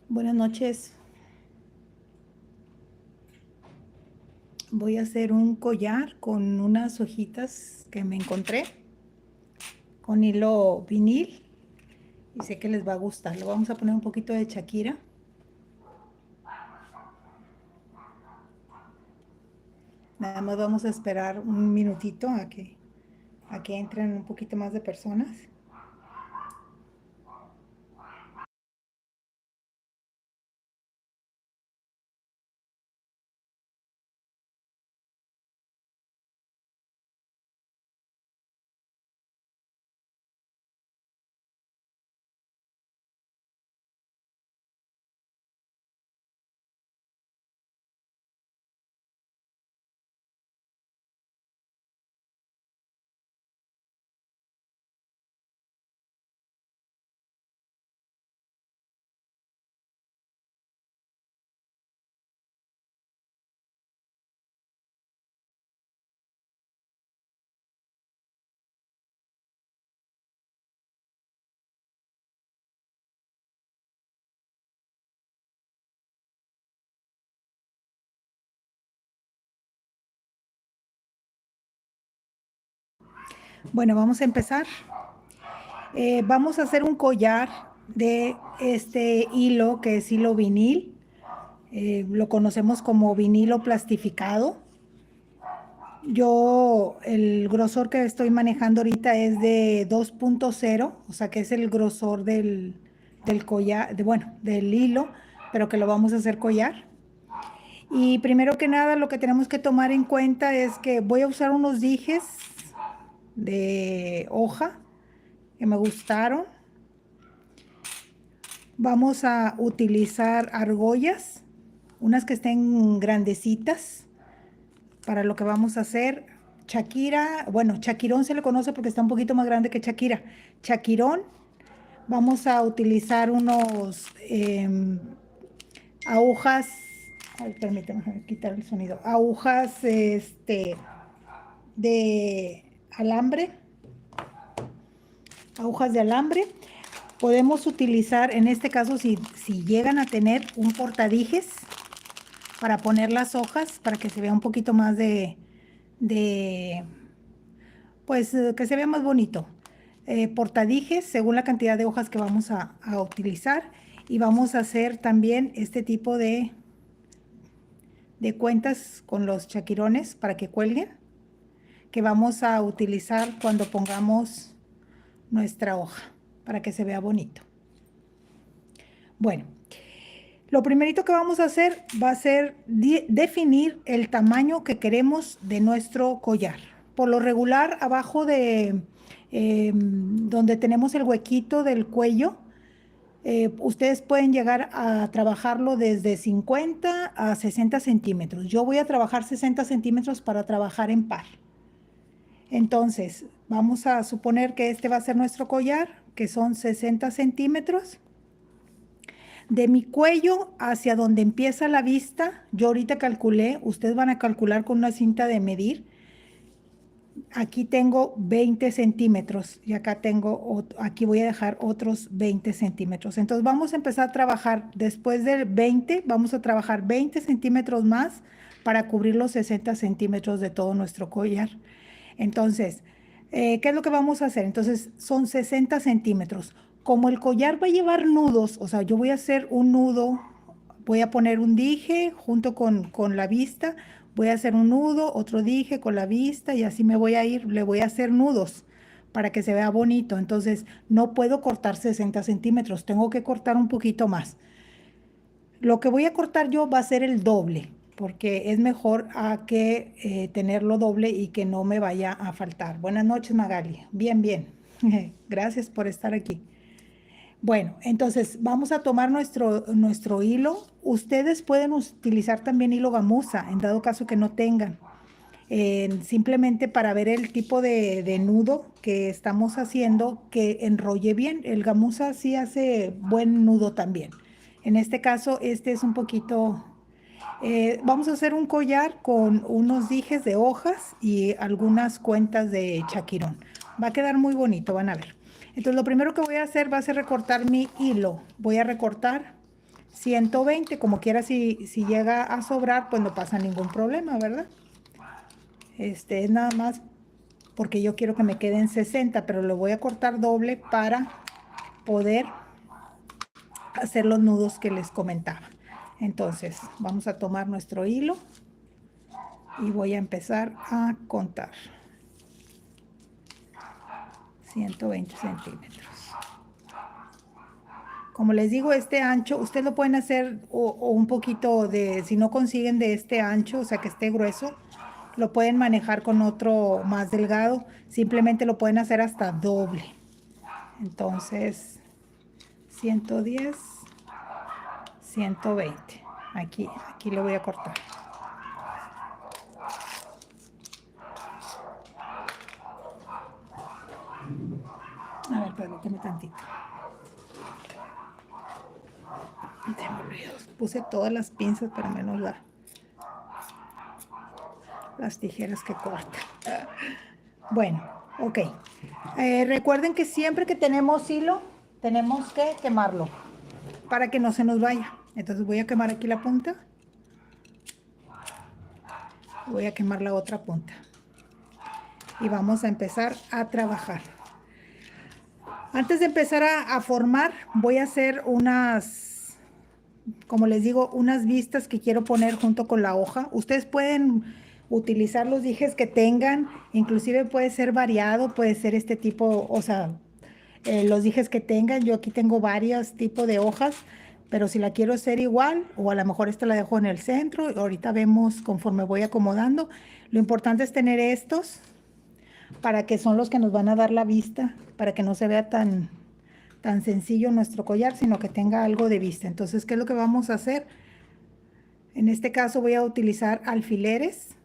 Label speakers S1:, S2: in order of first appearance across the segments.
S1: Buenas noches. Voy a hacer un collar con unas hojitas que me encontré con hilo vinil y sé que les va a gustar. Le vamos a poner un poquito de Shakira. Nada más vamos a esperar un minutito a que entren un poquito más de personas. Bueno, vamos a empezar. Vamos a hacer un collar de este hilo que es hilo vinil. Lo conocemos como vinilo plastificado. Yo, el grosor que estoy manejando ahorita es de 2.0, o sea que es el grosor del collar, bueno, del hilo, pero que lo vamos a hacer collar. Y primero que nada, lo que tenemos que tomar en cuenta es que voy a usar unos dijes de hoja que me gustaron. Vamos a utilizar argollas, unas que estén grandecitas para lo que vamos a hacer. Shakira, bueno, Chakirón se le conoce porque está un poquito más grande que Shakira. Chakirón, vamos a utilizar unos agujas, ay, permítame quitar el sonido, agujas de alambre, agujas de alambre. Podemos utilizar, en este caso, si llegan a tener un portadijes para poner las hojas, para que se vea un poquito más de pues que se vea más bonito. Portadijes según la cantidad de hojas que vamos a utilizar y vamos a hacer también este tipo de cuentas con los chaquirones para que cuelguen, que vamos a utilizar cuando pongamos nuestra hoja para que se vea bonito. Bueno, lo primerito que vamos a hacer va a ser definir el tamaño que queremos de nuestro collar. Por lo regular, abajo de donde tenemos el huequito del cuello, ustedes pueden llegar a trabajarlo desde 50 a 60 centímetros. Yo voy a trabajar 60 centímetros para trabajar en par. Entonces, vamos a suponer que este va a ser nuestro collar, que son 60 centímetros. De mi cuello hacia donde empieza la vista, yo ahorita calculé, ustedes van a calcular con una cinta de medir. Aquí tengo 20 centímetros y acá tengo, aquí voy a dejar otros 20 centímetros. Entonces vamos a empezar a trabajar, después del 20, vamos a trabajar 20 centímetros más para cubrir los 60 centímetros de todo nuestro collar. Entonces, ¿qué es lo que vamos a hacer? Entonces, son 60 centímetros. Como el collar va a llevar nudos, o sea, yo voy a hacer un nudo, voy a poner un dije junto con la vista, voy a hacer un nudo, otro dije con la vista y así me voy a ir, le voy a hacer nudos para que se vea bonito. Entonces, no puedo cortar 60 centímetros, tengo que cortar un poquito más. Lo que voy a cortar yo va a ser el doble, porque es mejor a que tenerlo doble y que no me vaya a faltar. Buenas noches, Magali. Bien, bien. Gracias por estar aquí. Bueno, entonces vamos a tomar nuestro hilo. Ustedes pueden utilizar también hilo gamuza, en dado caso que no tengan. Simplemente para ver el tipo de nudo que estamos haciendo, que enrolle bien. El gamuza sí hace buen nudo también. En este caso, este es un poquito. Vamos a hacer un collar con unos dijes de hojas y algunas cuentas de chaquirón. Va a quedar muy bonito, van a ver. Entonces, lo primero que voy a hacer va a ser recortar mi hilo. Voy a recortar 120, como quiera, si llega a sobrar, pues no pasa ningún problema, ¿verdad? Es nada más porque yo quiero que me queden 60, pero lo voy a cortar doble para poder hacer los nudos que les comentaba. Entonces, vamos a tomar nuestro hilo y voy a empezar a contar. 120 centímetros. Como les digo, este ancho, ustedes lo pueden hacer o un poquito de, si no consiguen de este ancho, o sea que esté grueso, lo pueden manejar con otro más delgado. Simplemente lo pueden hacer hasta doble. Entonces, 110, 120. Aquí lo voy a cortar. A ver, permíteme tantito. Puse todas las pinzas, pero menos las tijeras que cortan. Bueno, ok. Recuerden que siempre que tenemos hilo, tenemos que quemarlo para que no se nos vaya. Entonces voy a quemar aquí la punta. Voy a quemar la otra punta. Y vamos a empezar a trabajar. Antes de empezar a formar, voy a hacer unas, como les digo, unas vistas que quiero poner junto con la hoja. Ustedes pueden utilizar los dijes que tengan, inclusive puede ser variado, puede ser este tipo, o sea, los dijes que tengan. Yo aquí tengo varios tipos de hojas, pero si la quiero hacer igual, o a lo mejor esta la dejo en el centro, ahorita vemos conforme voy acomodando. Lo importante es tener estos, para que son los que nos van a dar la vista, para que no se vea tan sencillo nuestro collar, sino que tenga algo de vista. Entonces, ¿qué es lo que vamos a hacer? En este caso voy a utilizar alfileres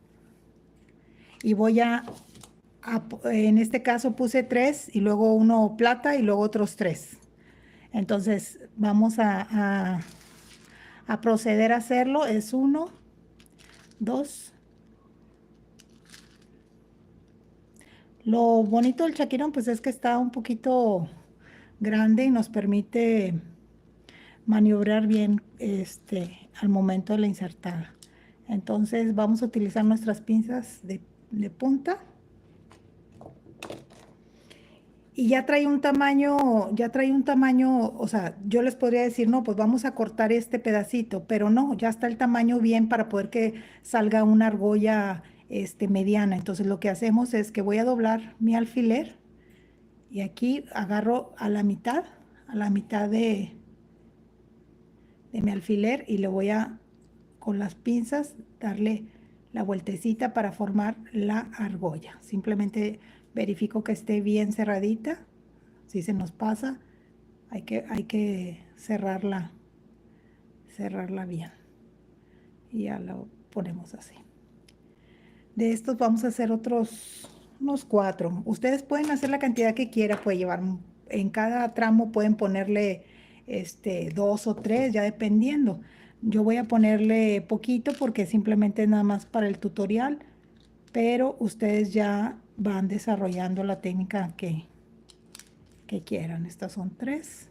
S1: y voy en este caso puse 3 y luego uno plata y luego otros 3. Entonces, vamos a proceder a hacerlo. Es 1, 2. Lo bonito del chaquirón, pues es que está un poquito grande y nos permite maniobrar bien al momento de la insertada. Entonces vamos a utilizar nuestras pinzas de punta. Y ya trae un tamaño, o sea, yo les podría decir, no, pues vamos a cortar este pedacito, pero no, ya está el tamaño bien para poder que salga una argolla mediana. Entonces lo que hacemos es que voy a doblar mi alfiler y aquí agarro a la mitad de mi alfiler y le voy a, con las pinzas, darle la vueltecita para formar la argolla. Simplemente verifico que esté bien cerradita. Si se nos pasa, hay que cerrarla bien. Y ya lo ponemos así. De estos vamos a hacer unos 4. Ustedes pueden hacer la cantidad que quieran, puede llevar, en cada tramo pueden ponerle 2 o 3, ya dependiendo. Yo voy a ponerle poquito porque simplemente es nada más para el tutorial, pero ustedes ya van desarrollando la técnica que quieran. Estas son 3.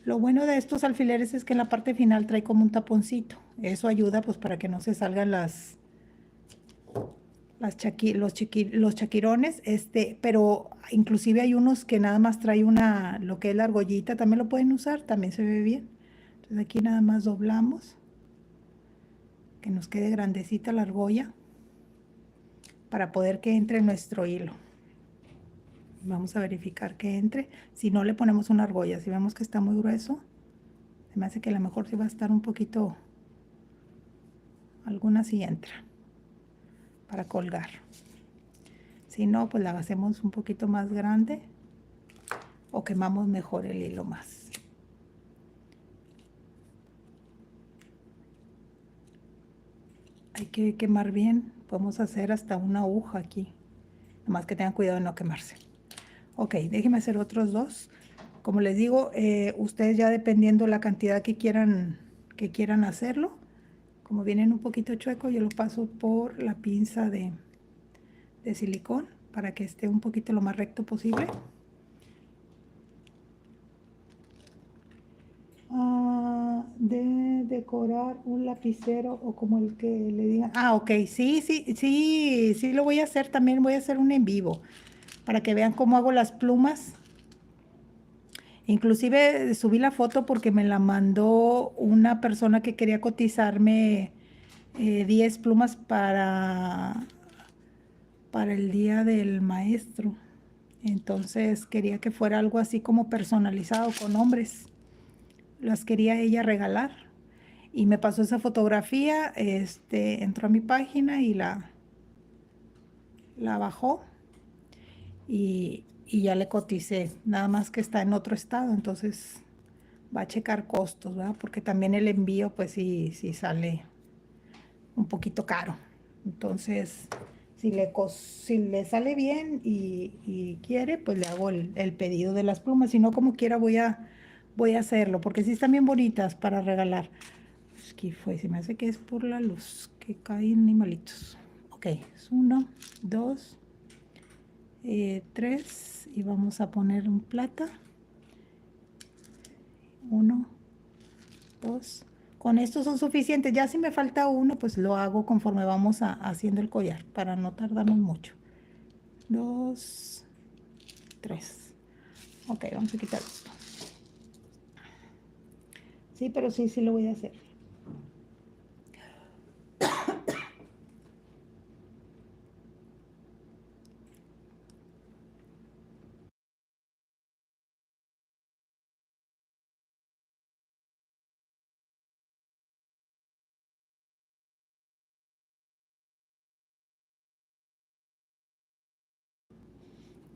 S1: Lo bueno de estos alfileres es que en la parte final trae como un taponcito. Eso ayuda pues para que no se salgan los chaquirones, pero inclusive hay unos que nada más trae lo que es la argollita, también lo pueden usar, también se ve bien. Entonces aquí nada más doblamos, que nos quede grandecita la argolla, para poder que entre nuestro hilo. Vamos a verificar que entre. Si no, le ponemos una argolla. Si vemos que está muy grueso, se me hace que a lo mejor sí va a estar un poquito, alguna sí entra, para colgar. Si no, pues la hacemos un poquito más grande o quemamos mejor el hilo más. Hay que quemar bien. Podemos hacer hasta una aguja aquí. Nomás que tengan cuidado de no quemarse. Ok, déjenme hacer otros 2. Como les digo, ustedes ya dependiendo la cantidad que quieran hacerlo. Como vienen un poquito chueco, yo lo paso por la pinza de silicón para que esté un poquito lo más recto posible. decorar un lapicero o como el que le digan. Ah, ok, sí, lo voy a hacer. También voy a hacer un en vivo para que vean cómo hago las plumas. Inclusive subí la foto porque me la mandó una persona que quería cotizarme 10 plumas para el Día del Maestro. Entonces quería que fuera algo así como personalizado con nombres. Las quería ella regalar. Y me pasó esa fotografía, entró a mi página y la bajó y ya le coticé. Nada más que está en otro estado, entonces va a checar costos, ¿verdad? Porque también el envío, pues sí sale un poquito caro. Entonces, si le sale bien y quiere, pues le hago el pedido de las plumas. Si no, como quiera, voy a hacerlo, porque sí están bien bonitas para regalar. Pues, ¿qué fue? Se me hace que es por la luz que caen animalitos. Ok, es 1, 2, 3 y vamos a poner un plata. 1, 2. Con estos son suficientes. Ya si me falta uno, pues lo hago conforme vamos haciendo el collar para no tardarnos mucho. 2, 3. Ok, vamos a quitar esto. Sí, pero sí lo voy a hacer.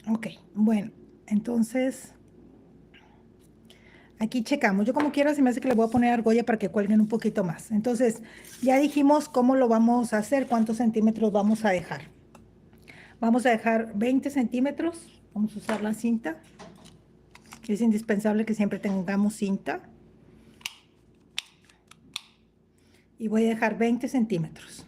S1: Ok, bueno, entonces aquí checamos. Yo como quiera se me hace que le voy a poner argolla para que cuelguen un poquito más. Entonces, ya dijimos cómo lo vamos a hacer, cuántos centímetros vamos a dejar. Vamos a dejar 20 centímetros. Vamos a usar la cinta. Es indispensable que siempre tengamos cinta. Y voy a dejar 20 centímetros.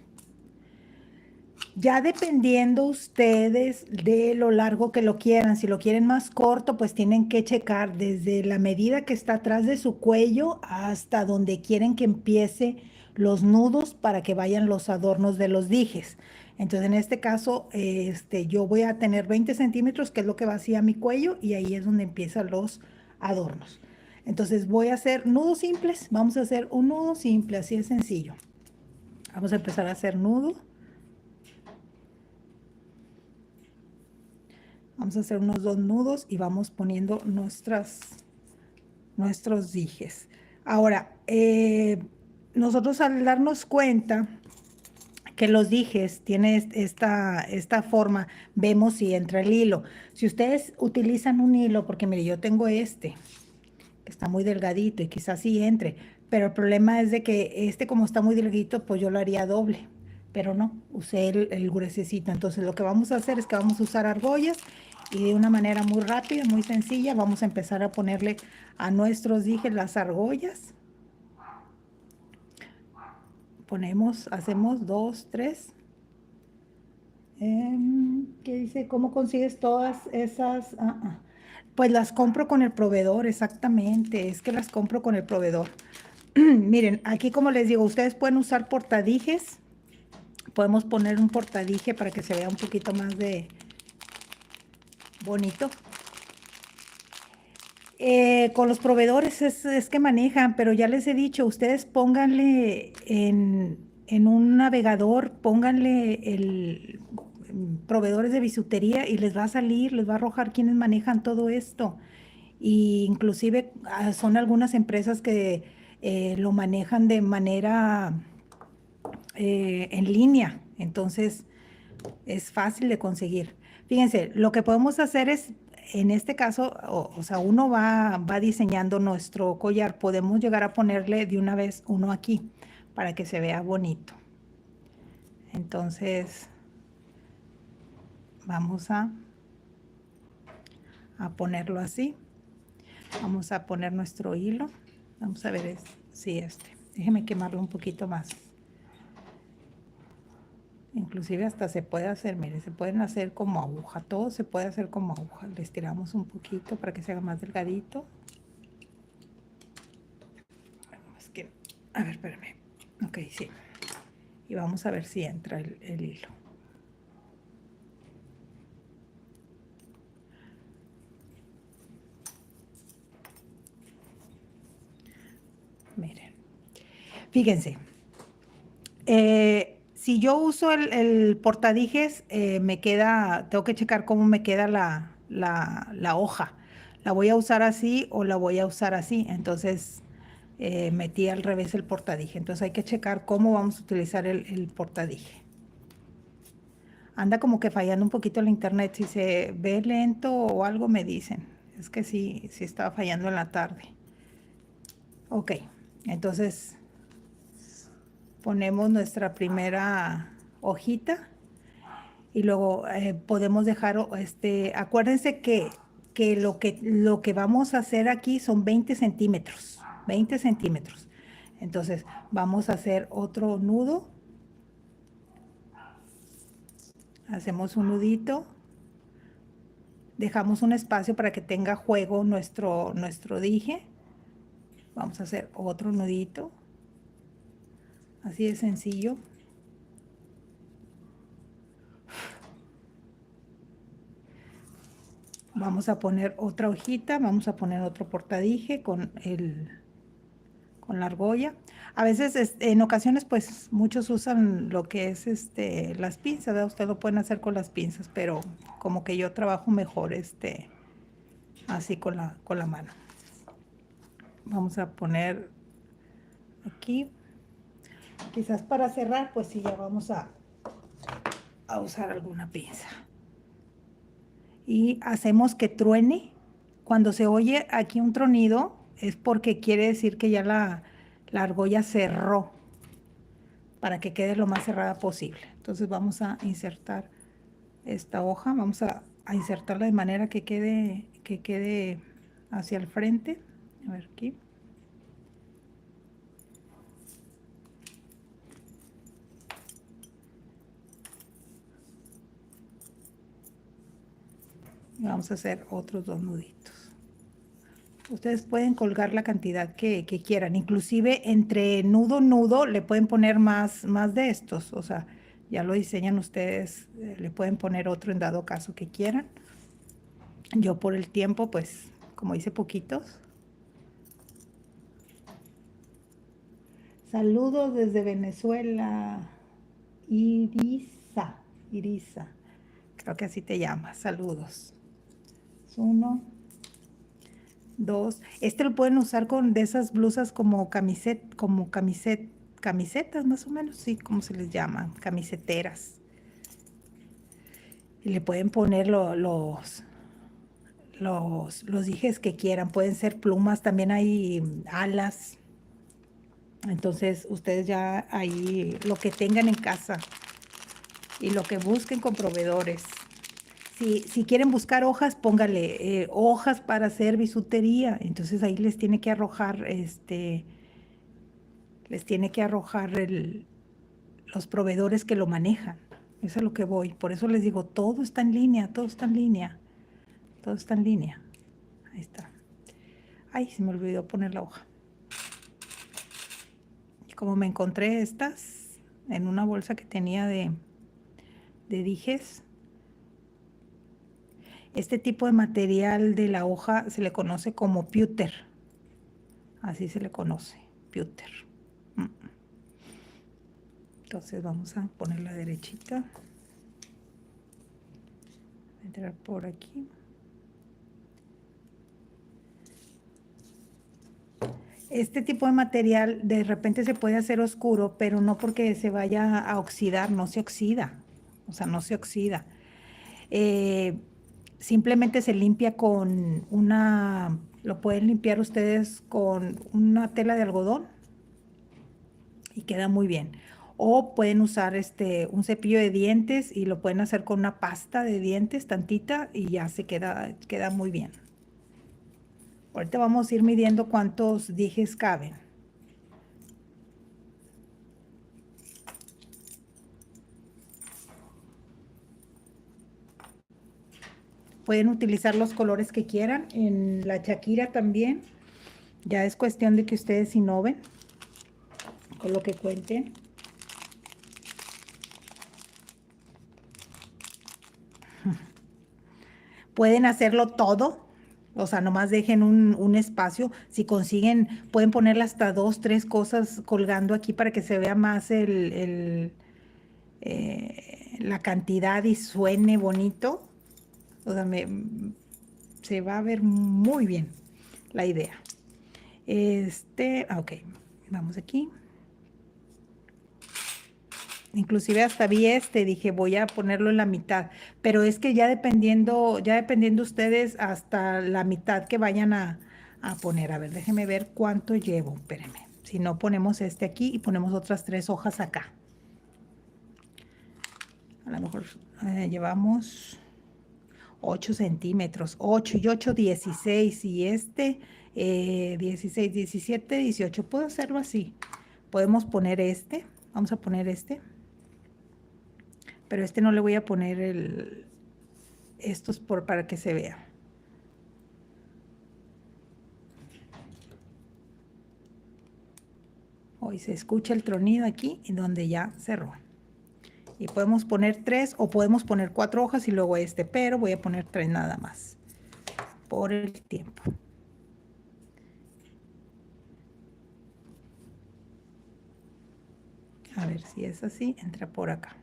S1: Ya dependiendo ustedes de lo largo que lo quieran, si lo quieren más corto, pues tienen que checar desde la medida que está atrás de su cuello hasta donde quieren que empiece los nudos para que vayan los adornos de los dijes. Entonces, en este caso, yo voy a tener 20 centímetros, que es lo que va hacia mi cuello, y ahí es donde empiezan los adornos. Entonces, voy a hacer nudos simples. Vamos a hacer un nudo simple, así de sencillo. Vamos a empezar a hacer nudo. Vamos a hacer unos 2 nudos y vamos poniendo nuestros dijes. Ahora, nosotros al darnos cuenta que los dijes tienen esta forma, vemos si entra el hilo. Si ustedes utilizan un hilo, porque mire, yo tengo que está muy delgadito y quizás sí entre, pero el problema es de que como está muy delgadito, pues yo lo haría doble, pero no, usé el gruesecito. Entonces lo que vamos a hacer es que vamos a usar argollas y de una manera muy rápida, muy sencilla, vamos a empezar a ponerle a nuestros dijes las argollas. Hacemos 2, 3. ¿Qué dice? ¿Cómo consigues todas esas? Pues las compro con el proveedor, exactamente. Es que las compro con el proveedor. Miren, aquí como les digo, ustedes pueden usar portadijes. Podemos poner un portadije para que se vea un poquito más de bonito. Con los proveedores es que manejan, pero ya les he dicho, ustedes pónganle en un navegador, pónganle proveedores de bisutería y les va a salir, les va a arrojar quienes manejan todo esto. Y inclusive son algunas empresas que lo manejan de manera en línea, entonces es fácil de conseguir. Fíjense, lo que podemos hacer es, en este caso, o sea, uno va diseñando nuestro collar, podemos llegar a ponerle de una vez uno aquí para que se vea bonito. Entonces, vamos a ponerlo así. Vamos a poner nuestro hilo. Vamos a ver si déjeme quemarlo un poquito más. Inclusive hasta se puede hacer, mire, se pueden hacer como aguja, todo se puede hacer como aguja. Le estiramos un poquito para que se haga más delgadito. Es que A ver, espérame. Ok, sí. Y vamos a ver si entra el hilo. Miren. Fíjense. Si yo uso el portadijes, me queda, tengo que checar cómo me queda la hoja. ¿La voy a usar así o la voy a usar así? Entonces, metí al revés el portadije. Entonces hay que checar cómo vamos a utilizar el portadije. Anda como que fallando un poquito el internet. Si se ve lento o algo, me dicen. Es que sí, sí estaba fallando en la tarde. Ok, entonces ponemos nuestra primera hojita y luego podemos dejar, acuérdense que lo que vamos a hacer aquí son 20 centímetros, 20 centímetros. Entonces vamos a hacer otro nudo, hacemos un nudito, dejamos un espacio para que tenga juego nuestro dije, vamos a hacer otro nudito, así de sencillo. Vamos a poner otra hojita, vamos a poner otro portadije con la argolla. A veces, en ocasiones, pues muchos usan lo que es las pinzas, ¿verdad? Ustedes lo pueden hacer con las pinzas, pero como que yo trabajo mejor así con la mano. Vamos a poner aquí. Quizás para cerrar, pues sí, ya vamos a usar alguna pinza. Y hacemos que truene. Cuando se oye aquí un tronido, es porque quiere decir que ya la argolla cerró, para que quede lo más cerrada posible. Entonces vamos a insertar esta hoja, vamos a insertarla de manera que quede hacia el frente. A ver aquí. Y vamos a hacer otros dos nuditos. Ustedes pueden colgar la cantidad que quieran, inclusive entre nudo le pueden poner más de estos, o sea, ya lo diseñan ustedes, le pueden poner otro en dado caso que quieran. Yo por el tiempo, pues, como hice poquitos. Saludos desde Venezuela, Irisa, creo que así te llamas, saludos. Uno, dos. Lo pueden usar con de esas blusas como camisetas más o menos, sí, como se les llama, camiseteras. Y le pueden poner los dijes que quieran, pueden ser plumas, también hay alas. Entonces, ustedes ya ahí lo que tengan en casa y lo que busquen con proveedores. Si quieren buscar hojas, póngale hojas para hacer bisutería. Entonces ahí les tiene que arrojar los proveedores que lo manejan. Eso es a lo que voy. Por eso les digo, todo está en línea, todo está en línea, todo está en línea. Ahí está. Ay, se me olvidó poner la hoja. Y como me encontré estas en una bolsa que tenía de dijes, este tipo de material de la hoja se le conoce como pewter. Así se le conoce, pewter. Entonces vamos a poner la derechita. Entrar por aquí. Este tipo de material de repente se puede hacer oscuro, pero no porque se vaya a oxidar, no se oxida. O sea, no se oxida. Simplemente se limpia lo pueden limpiar ustedes con una tela de algodón y queda muy bien. O pueden usar un cepillo de dientes y lo pueden hacer con una pasta de dientes tantita y ya queda muy bien. Ahorita vamos a ir midiendo cuántos dijes caben. Pueden utilizar los colores que quieran. En la Shakira también. Ya es cuestión de que ustedes innoven. con lo que cuenten. Pueden hacerlo todo, o sea, nomás dejen un espacio. Si consiguen, pueden ponerle hasta dos, tres cosas colgando aquí para que se vea más la cantidad y suene bonito. O sea, se va a ver muy bien la idea. Ok, vamos aquí. Inclusive hasta vi dije, voy a ponerlo en la mitad, pero es que ya dependiendo ustedes hasta la mitad que vayan a poner. A ver, déjenme ver cuánto llevo, espérenme. Si no, ponemos este aquí y ponemos otras tres hojas acá. A lo mejor llevamos 8 centímetros, 8 y 8, 16 y 16, 17, 18. Puedo hacerlo así. Podemos poner vamos a poner pero no le voy a poner estos para que se vea. Hoy se escucha el tronido aquí y donde ya cerró. Y podemos poner 3 o podemos poner 4 hojas y luego pero voy a poner 3 nada más por el tiempo. A ver si es así, entra por acá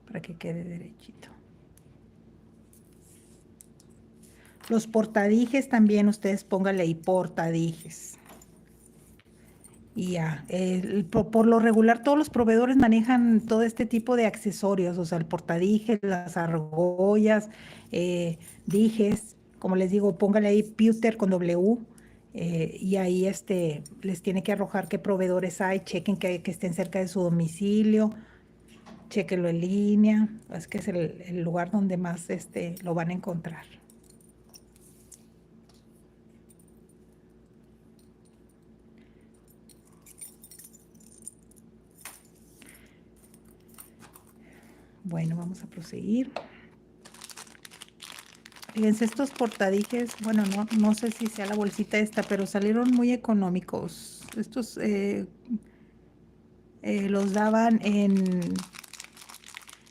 S1: para que quede derechito. Los portadijes también, ustedes pónganle ahí portadijes. Y ya, por lo regular todos los proveedores manejan todo este tipo de accesorios, o sea, el portadijes, las argollas, dijes, como les digo, póngale ahí Pewter con W, y ahí les tiene que arrojar qué proveedores hay, chequen que estén cerca de su domicilio, chequenlo en línea, es que es el lugar donde más lo van a encontrar. Bueno, vamos a proseguir. Fíjense, estos portadijes, bueno, no sé si sea la bolsita esta, pero salieron muy económicos. Estos los daban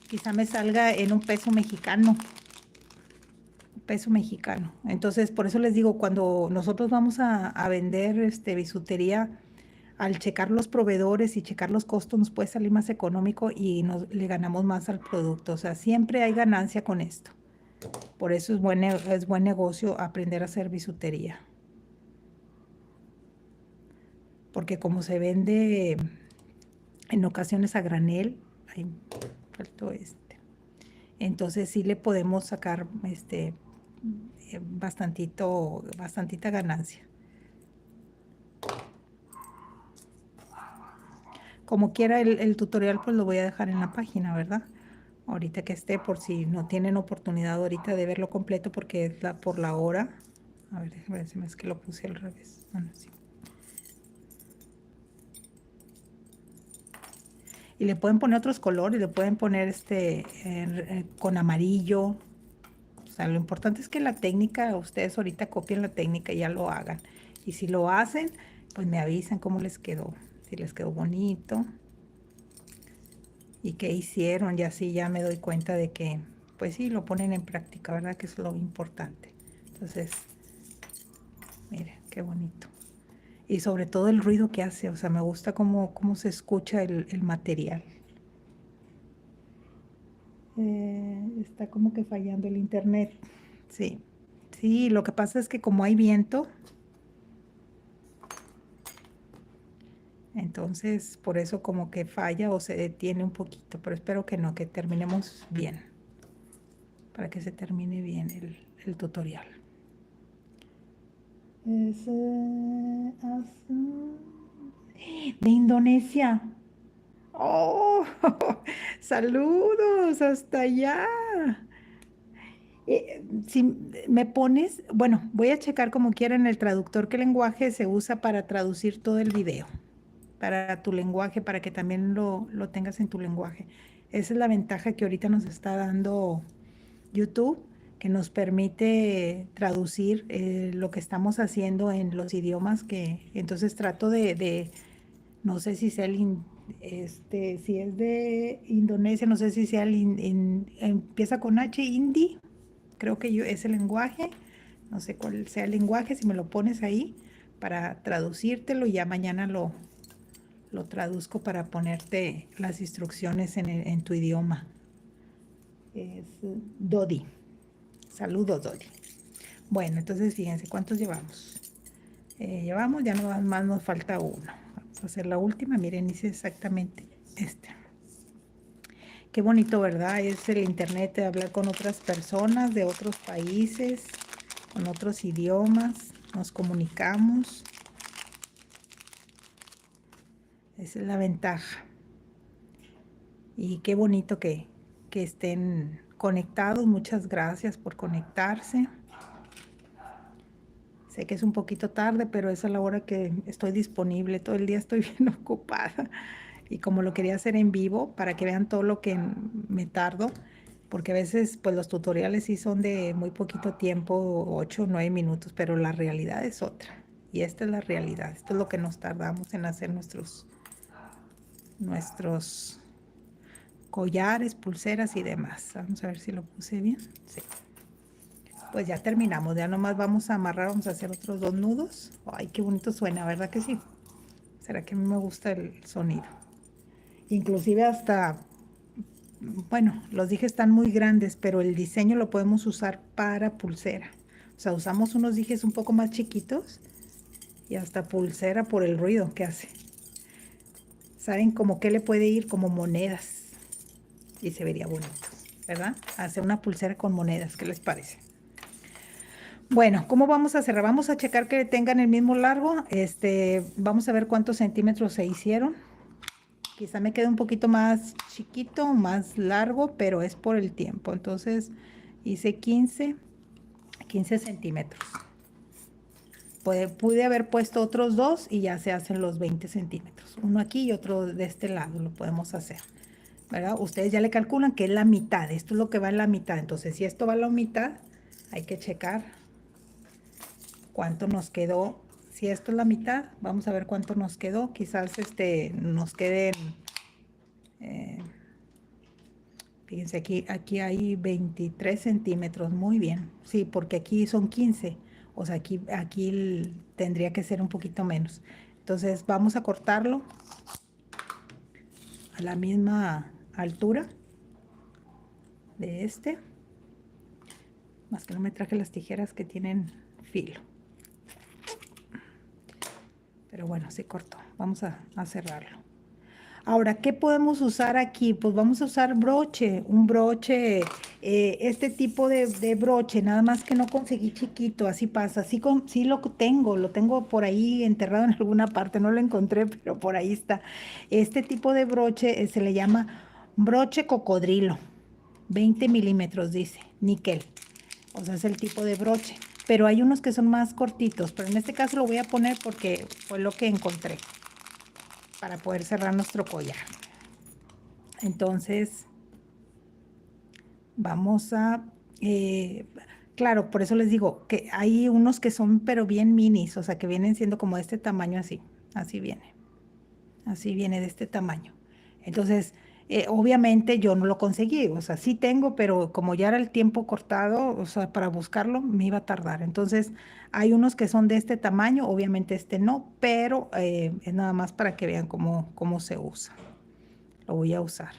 S1: quizá me salga en un peso mexicano. Peso mexicano. Entonces, por eso les digo, cuando nosotros vamos a vender bisutería, al checar los proveedores y checar los costos, nos puede salir más económico y le ganamos más al producto. O sea, siempre hay ganancia con esto. Por eso es buen negocio aprender a hacer bisutería. Porque como se vende en ocasiones a granel, ahí faltó entonces sí le podemos sacar bastantita ganancia. Como quiera el tutorial, pues lo voy a dejar en la página, ¿verdad? Ahorita que por si no tienen oportunidad ahorita de verlo completo, porque es por la hora. A ver, déjame ver si es que lo puse al revés. Bueno, sí. Y le pueden poner otros colores, le pueden poner con amarillo. O sea, lo importante es que la técnica, ustedes ahorita copien la técnica y ya lo hagan. Y si lo hacen, pues me avisan cómo les quedó. Si les quedó bonito. Y qué hicieron. Y así ya me doy cuenta de que, pues sí, lo ponen en práctica, ¿verdad? Que es lo importante. Entonces, miren, qué bonito. Y sobre todo el ruido que hace. O sea, me gusta cómo se escucha el material. Está como que fallando el internet. Sí, sí, lo que pasa es que como hay viento, entonces por eso como que falla o se detiene un poquito, pero espero que no, que terminemos bien, para que se termine bien el tutorial. De Indonesia. ¡Oh! ¡Saludos hasta allá! Si me pones, bueno, voy a checar como quiera en el traductor qué lenguaje se usa para traducir todo el video, para tu lenguaje, para que también lo tengas en tu lenguaje. Esa es la ventaja que ahorita nos está dando YouTube, que nos permite traducir lo que estamos haciendo en los idiomas entonces trato de No sé si sea si es de Indonesia, no sé si sea empieza con H, hindi, creo que es el lenguaje, no sé cuál sea el lenguaje, si me lo pones ahí para traducírtelo y ya mañana lo traduzco para ponerte las instrucciones en tu idioma. Es Dodi. Saludos, Dodi. Bueno, entonces fíjense, ¿cuántos llevamos? Llevamos, ya no más nos falta uno. Vamos a hacer la última, miren, hice exactamente este. Qué bonito, ¿verdad? Es el internet de hablar con otras personas de otros países, con otros idiomas, nos comunicamos. Esa es la ventaja. Y qué bonito que estén conectados. Muchas gracias por conectarse. Sé que es un poquito tarde, pero es a la hora que estoy disponible. Todo el día estoy bien ocupada. Y como lo quería hacer en vivo, para que vean todo lo que me tardo, porque a veces pues los tutoriales sí son de muy poquito tiempo, 8 o 9 minutos, pero la realidad es otra. Y esta es la realidad. Esto es lo que nos tardamos en hacer nuestros collares, pulseras y demás. Vamos a ver si lo puse bien. Sí. Pues ya terminamos, ya nomás vamos a amarrar, vamos a hacer otros 2 nudos. Ay, qué bonito suena, ¿verdad que sí? Será que a mí me gusta el sonido. Inclusive hasta, bueno, los dije están muy grandes, pero el diseño lo podemos usar para pulsera. O sea, usamos unos dijes un poco más chiquitos y hasta pulsera por el ruido que hace. ¿Saben como qué le puede ir? Como monedas. Y se vería bonito, ¿verdad? Hacer una pulsera con monedas, ¿qué les parece? Bueno, ¿cómo vamos a cerrar? Vamos a checar que tengan el mismo largo. Vamos a ver cuántos centímetros se hicieron. Quizá me quede un poquito más chiquito, más largo, pero es por el tiempo. Entonces hice 15 centímetros. Pude haber puesto otros dos y ya se hacen los 20 centímetros. Uno aquí y otro de este lado lo podemos hacer, ¿verdad? Ustedes ya le calculan que es la mitad. Esto es lo que va en la mitad. Entonces, si esto va a la mitad, hay que checar cuánto nos quedó. Si esto es la mitad, vamos a ver cuánto nos quedó. Quizás nos queden, fíjense, aquí hay 23 centímetros, muy bien. Sí, porque aquí son 15, o sea, aquí tendría que ser un poquito menos. Entonces vamos a cortarlo a la misma altura de más que no me traje las tijeras que tienen filo. Pero bueno, se cortó. Vamos a cerrarlo. Ahora, ¿qué podemos usar aquí? Pues vamos a usar un broche, este tipo de broche, nada más que no conseguí chiquito, así pasa. Sí lo tengo por ahí enterrado en alguna parte, no lo encontré, pero por ahí está. Este tipo de broche se le llama broche cocodrilo, 20 milímetros, dice, níquel. O sea, es el tipo de broche. Pero hay unos que son más cortitos, pero en este caso lo voy a poner porque fue lo que encontré para poder cerrar nuestro collar. Entonces, vamos a, claro, por eso les digo que hay unos que son pero bien minis, o sea, que vienen siendo como de este tamaño así viene de este tamaño. Entonces, obviamente yo no lo conseguí, o sea, sí tengo, pero como ya era el tiempo cortado, o sea, para buscarlo me iba a tardar. Entonces, hay unos que son de este tamaño, obviamente este no, pero es nada más para que vean cómo se usa. Lo voy a usar.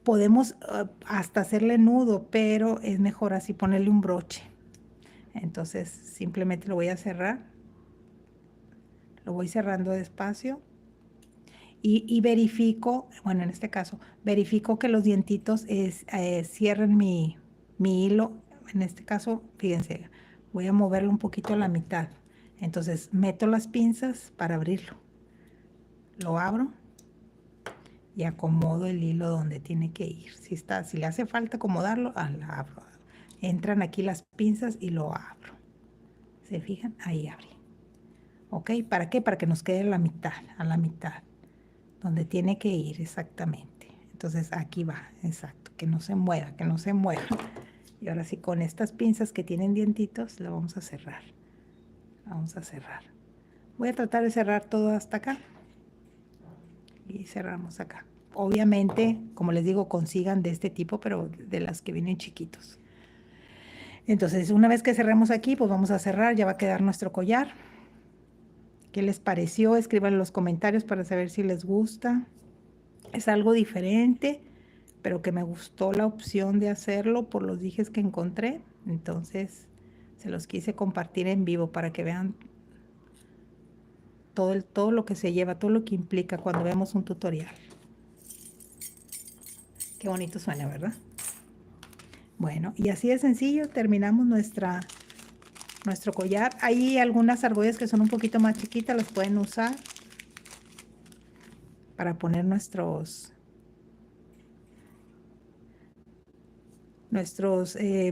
S1: Podemos hasta hacerle nudo, pero es mejor así ponerle un broche. Entonces, simplemente lo voy a cerrar. Lo voy cerrando despacio. Y verifico, bueno, en este caso, verifico que los dientitos cierren mi hilo. En este caso, fíjense, voy a moverlo un poquito a la mitad. Entonces, meto las pinzas para abrirlo. Lo abro y acomodo el hilo donde tiene que ir. Si le hace falta acomodarlo, la abro. Entran aquí las pinzas y lo abro. ¿Se fijan? Ahí abrí. ¿Ok? ¿Para qué? Para que nos quede a la mitad. Donde tiene que ir exactamente. Entonces aquí va, exacto, que no se mueva, que no se mueva. Y ahora sí, con estas pinzas que tienen dientitos, lo vamos a cerrar. Vamos a cerrar. Voy a tratar de cerrar todo hasta acá. y cerramos acá. Obviamente, como les digo, consigan de este tipo, pero de las que vienen chiquitos. Entonces, una vez que cerremos aquí, pues vamos a cerrar, ya va a quedar nuestro collar. ¿Qué les pareció? Escriban en los comentarios para saber si les gusta. Es algo diferente, pero que me gustó la opción de hacerlo por los dijes que encontré. Entonces, se los quise compartir en vivo para que vean todo lo que se lleva, todo lo que implica cuando vemos un tutorial. Qué bonito suena, ¿verdad? Bueno, y así de sencillo terminamos nuestro collar. Hay algunas argollas que son un poquito más chiquitas, las pueden usar para poner nuestros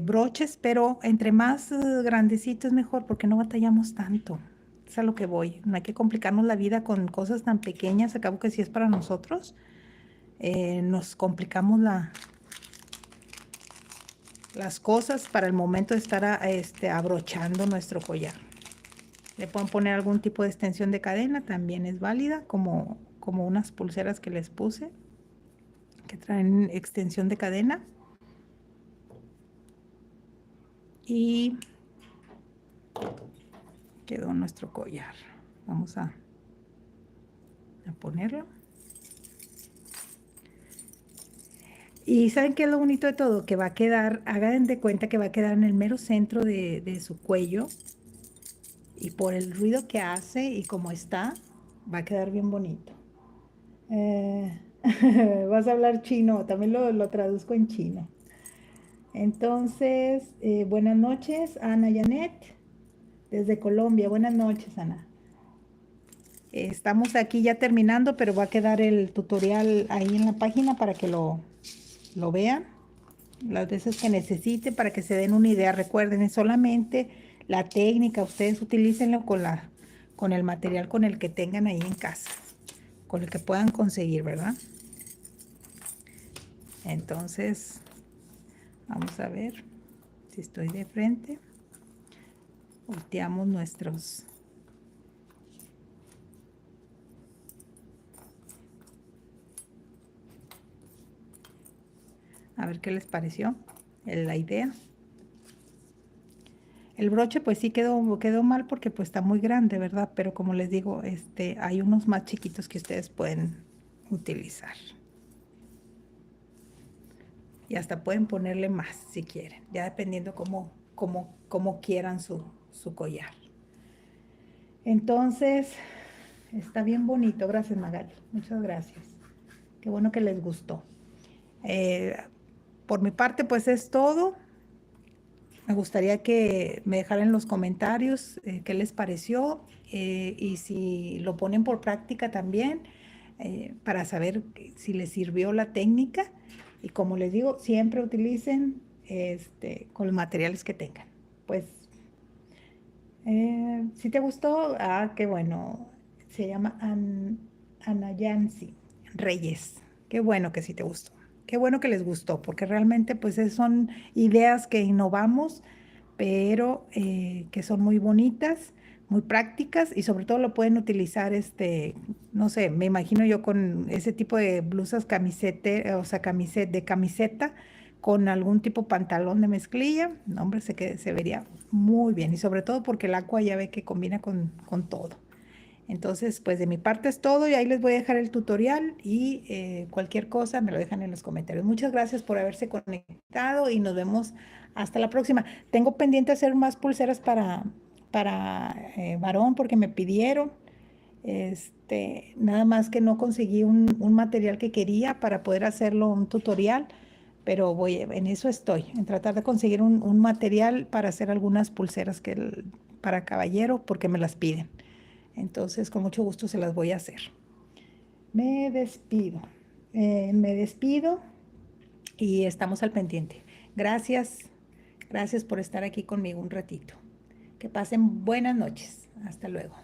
S1: broches, pero entre más grandecitos mejor porque no batallamos tanto. Es a lo que voy. No hay que complicarnos la vida con cosas tan pequeñas. Acabo que si es para nosotros, nos complicamos las cosas para el momento de estar abrochando nuestro collar. Le pueden poner algún tipo de extensión de cadena, también es válida, como unas pulseras que les puse, que traen extensión de cadena. Y quedó nuestro collar. Vamos a ponerlo. Y ¿saben qué es lo bonito de todo? Que va a quedar, hagan de cuenta que va a quedar en el mero centro de su cuello. Y por el ruido que hace y como está, va a quedar bien bonito. Vas a hablar chino, también lo traduzco en chino. Entonces, buenas noches, Ana Janet, desde Colombia. Buenas noches, Ana. Estamos aquí ya terminando, pero va a quedar el tutorial ahí en la página para que lo vean las veces que necesite para que se den una idea. Recuerden, es solamente la técnica, ustedes utilícenlo con el material con el que tengan ahí en casa, con el que puedan conseguir, ¿verdad? Entonces, vamos a ver si estoy de frente. Volteamos nuestros... A ver qué les pareció la idea. El broche pues sí quedó mal porque pues está muy grande, ¿verdad? Pero como les digo, hay unos más chiquitos que ustedes pueden utilizar. Y hasta pueden ponerle más si quieren, ya dependiendo cómo quieran su collar. Entonces, está bien bonito. Gracias, Magali. Muchas gracias. Qué bueno que les gustó. Por mi parte, pues es todo. Me gustaría que me dejaran en los comentarios qué les pareció y si lo ponen por práctica también para saber si les sirvió la técnica. Y como les digo, siempre utilicen con los materiales que tengan. Pues, si te gustó, qué bueno. Se llama Anayansi Reyes. Qué bueno que sí te gustó. Qué bueno que les gustó, porque realmente pues son ideas que innovamos, pero que son muy bonitas, muy prácticas y sobre todo lo pueden utilizar, no sé, me imagino yo con ese tipo de blusas, camiseta, o sea, de camiseta, con algún tipo pantalón de mezclilla, no, hombre, se vería muy bien y sobre todo porque el aqua ya ve que combina con todo. Entonces, pues de mi parte es todo y ahí les voy a dejar el tutorial y cualquier cosa me lo dejan en los comentarios. Muchas gracias por haberse conectado y nos vemos hasta la próxima. Tengo pendiente hacer más pulseras para varón porque me pidieron. Nada más que no conseguí un material que quería para poder hacerlo un tutorial, pero en eso estoy, en tratar de conseguir un material para hacer algunas pulseras para caballero porque me las piden. Entonces, con mucho gusto se las voy a hacer. Me despido. Me despido y estamos al pendiente. Gracias. Gracias por estar aquí conmigo un ratito. Que pasen buenas noches. Hasta luego.